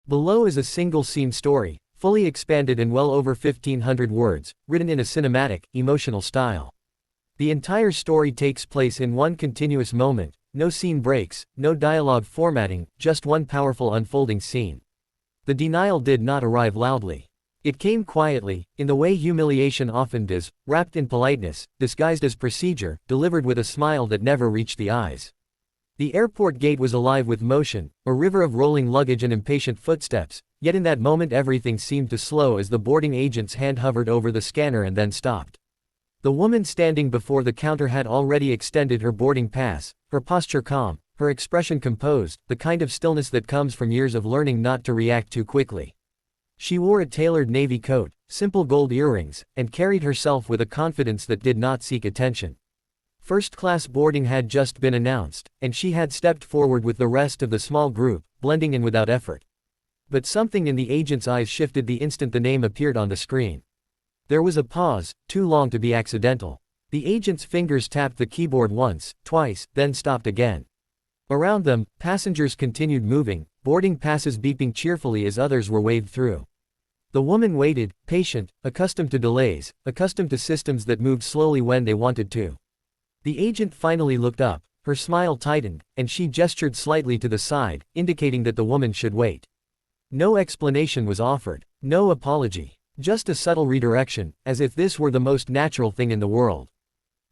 Below is a single-scene story, fully expanded and well over 1,500 words, written in a cinematic, emotional style. The entire story takes place in one continuous moment, no scene breaks, no dialogue formatting, just one powerful unfolding scene. The denial did not arrive loudly. It came quietly, in the way humiliation often does, wrapped in politeness, disguised as procedure, delivered with a smile that never reached the eyes. The airport gate was alive with motion, a river of rolling luggage and impatient footsteps, yet in that moment everything seemed to slow as the boarding agent's hand hovered over the scanner and then stopped. The woman standing before the counter had already extended her boarding pass, her posture calm, her expression composed, the kind of stillness that comes from years of learning not to react too quickly. She wore a tailored navy coat, simple gold earrings, and carried herself with a confidence that did not seek attention. First-class boarding had just been announced, and she had stepped forward with the rest of the small group, blending in without effort. But something in the agent's eyes shifted the instant the name appeared on the screen. There was a pause, too long to be accidental. The agent's fingers tapped the keyboard once, twice, then stopped again. Around them, passengers continued moving, boarding passes beeping cheerfully as others were waved through. The woman waited, patient, accustomed to delays, accustomed to systems that moved slowly when they wanted to. The agent finally looked up, her smile tightened, and she gestured slightly to the side, indicating that the woman should wait. No explanation was offered, no apology, just a subtle redirection, as if this were the most natural thing in the world.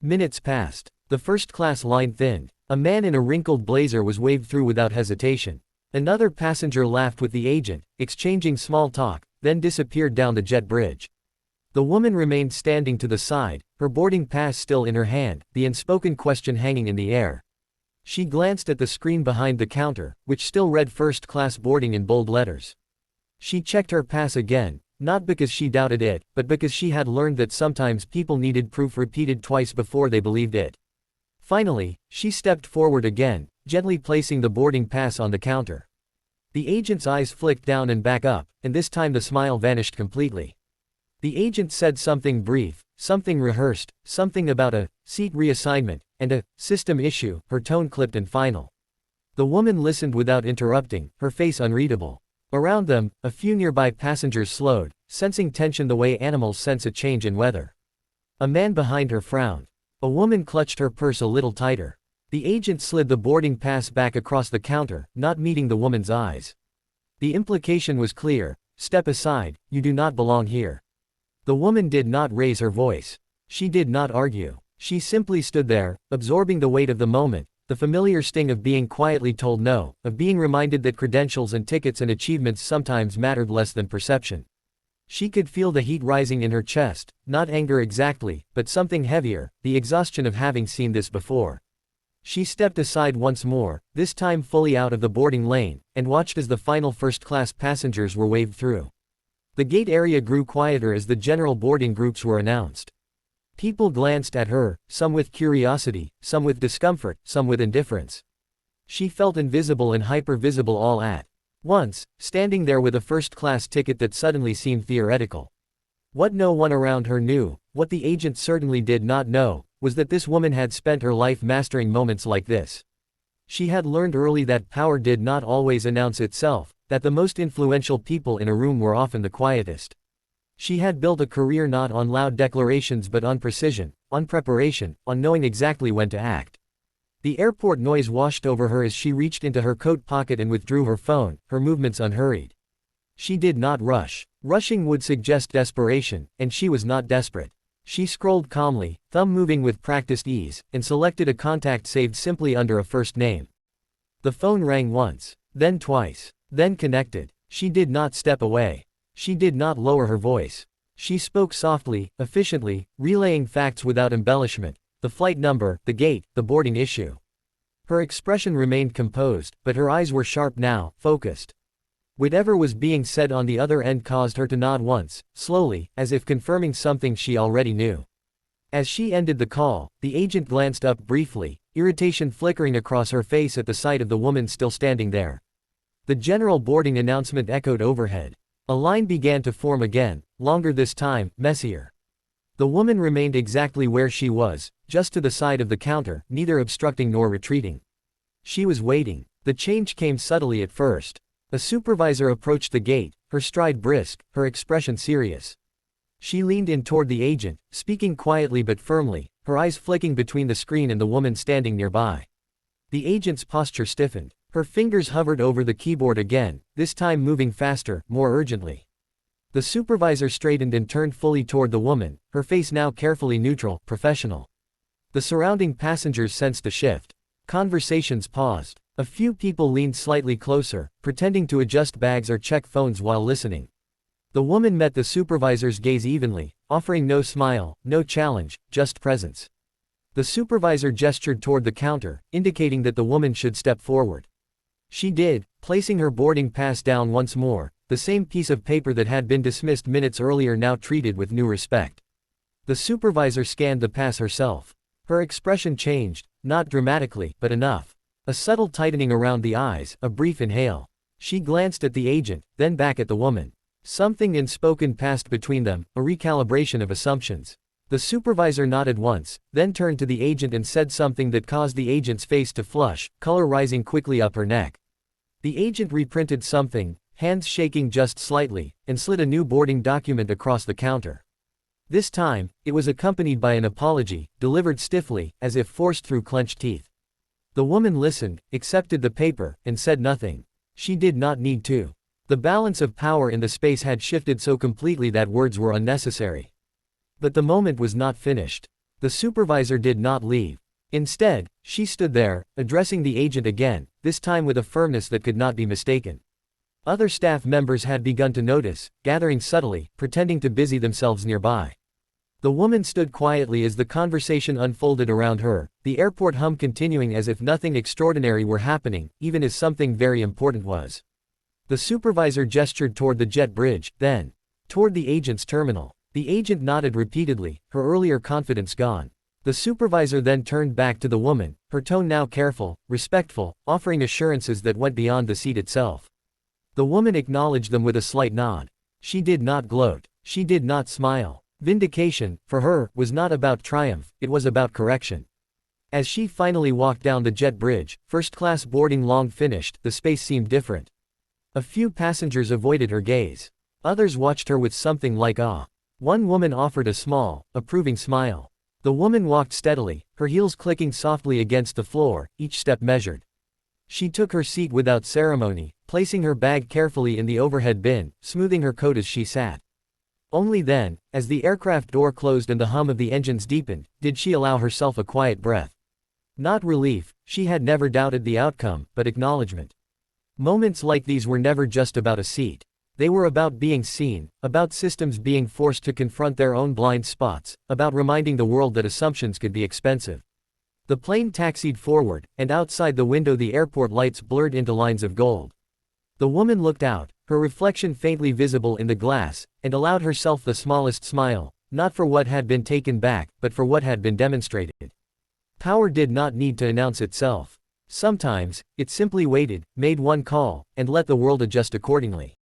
Minutes passed. The first-class line thinned. A man in a wrinkled blazer was waved through without hesitation. Another passenger laughed with the agent, exchanging small talk, then disappeared down the jet bridge. The woman remained standing to the side, her boarding pass still in her hand, the unspoken question hanging in the air. She glanced at the screen behind the counter, which still read first-class boarding in bold letters. She checked her pass again, not because she doubted it, but because she had learned that sometimes people needed proof repeated twice before they believed it. Finally, she stepped forward again, gently placing the boarding pass on the counter. The agent's eyes flicked down and back up, and this time the smile vanished completely. The agent said something brief, something rehearsed, something about a seat reassignment, and a system issue, her tone clipped and final. The woman listened without interrupting, her face unreadable. Around them, a few nearby passengers slowed, sensing tension the way animals sense a change in weather. A man behind her frowned. A woman clutched her purse a little tighter. The agent slid the boarding pass back across the counter, not meeting the woman's eyes. The implication was clear: step aside, you do not belong here. The woman did not raise her voice. She did not argue. She simply stood there, absorbing the weight of the moment, the familiar sting of being quietly told no, of being reminded that credentials and tickets and achievements sometimes mattered less than perception. She could feel the heat rising in her chest, not anger exactly, but something heavier, the exhaustion of having seen this before. She stepped aside once more, this time fully out of the boarding lane, and watched as the final first-class passengers were waved through. The gate area grew quieter as the general boarding groups were announced. People glanced at her, some with curiosity, some with discomfort, some with indifference. She felt invisible and hyper-visible all at once, standing there with a first-class ticket that suddenly seemed theoretical. What no one around her knew, what the agent certainly did not know, was that this woman had spent her life mastering moments like this. She had learned early that power did not always announce itself, that the most influential people in a room were often the quietest. She had built a career not on loud declarations but on precision, on preparation, on knowing exactly when to act. The airport noise washed over her as she reached into her coat pocket and withdrew her phone, her movements unhurried. She did not rush. Rushing would suggest desperation, and she was not desperate. She scrolled calmly, thumb moving with practiced ease, and selected a contact saved simply under a first name. The phone rang once, then twice, then connected. She did not step away. She did not lower her voice. She spoke softly, efficiently, relaying facts without embellishment: the flight number, the gate, the boarding issue. Her expression remained composed, but her eyes were sharp now, focused. Whatever was being said on the other end caused her to nod once, slowly, as if confirming something she already knew. As she ended the call, the agent glanced up briefly, irritation flickering across her face at the sight of the woman still standing there. The general boarding announcement echoed overhead. A line began to form again, longer this time, messier. The woman remained exactly where she was, just to the side of the counter, neither obstructing nor retreating. She was waiting. The change came subtly at first. A supervisor approached the gate, her stride brisk, her expression serious. She leaned in toward the agent, speaking quietly but firmly, her eyes flicking between the screen and the woman standing nearby. The agent's posture stiffened. Her fingers hovered over the keyboard again, this time moving faster, more urgently. The supervisor straightened and turned fully toward the woman, her face now carefully neutral, professional. The surrounding passengers sensed a shift. Conversations paused. A few people leaned slightly closer, pretending to adjust bags or check phones while listening. The woman met the supervisor's gaze evenly, offering no smile, no challenge, just presence. The supervisor gestured toward the counter, indicating that the woman should step forward. She did, placing her boarding pass down once more, the same piece of paper that had been dismissed minutes earlier now treated with new respect. The supervisor scanned the pass herself. Her expression changed, not dramatically, but enough. A subtle tightening around the eyes, a brief inhale. She glanced at the agent, then back at the woman. Something unspoken passed between them, a recalibration of assumptions. The supervisor nodded once, then turned to the agent and said something that caused the agent's face to flush, color rising quickly up her neck. The agent reprinted something, hands shaking just slightly, and slid a new boarding document across the counter. This time, it was accompanied by an apology, delivered stiffly, as if forced through clenched teeth. The woman listened, accepted the paper, and said nothing. She did not need to. The balance of power in the space had shifted so completely that words were unnecessary. But the moment was not finished. The supervisor did not leave. Instead, she stood there, addressing the agent again, this time with a firmness that could not be mistaken. Other staff members had begun to notice, gathering subtly, pretending to busy themselves nearby. The woman stood quietly as the conversation unfolded around her, the airport hum continuing as if nothing extraordinary were happening, even as something very important was. The supervisor gestured toward the jet bridge, then toward the agent's terminal. The agent nodded repeatedly, her earlier confidence gone. The supervisor then turned back to the woman, her tone now careful, respectful, offering assurances that went beyond the seat itself. The woman acknowledged them with a slight nod. She did not gloat. She did not smile. Vindication, for her, was not about triumph, it was about correction. As she finally walked down the jet bridge, first-class boarding long finished, the space seemed different. A few passengers avoided her gaze. Others watched her with something like awe. One woman offered a small, approving smile. The woman walked steadily, her heels clicking softly against the floor, each step measured. She took her seat without ceremony, placing her bag carefully in the overhead bin, smoothing her coat as she sat. Only then, as the aircraft door closed and the hum of the engines deepened, did she allow herself a quiet breath. Not relief, she had never doubted the outcome, but acknowledgement. Moments like these were never just about a seat. They were about being seen, about systems being forced to confront their own blind spots, about reminding the world that assumptions could be expensive. The plane taxied forward, and outside the window the airport lights blurred into lines of gold. The woman looked out, her reflection faintly visible in the glass, and allowed herself the smallest smile, not for what had been taken back, but for what had been demonstrated. Power did not need to announce itself. Sometimes, it simply waited, made one call, and let the world adjust accordingly.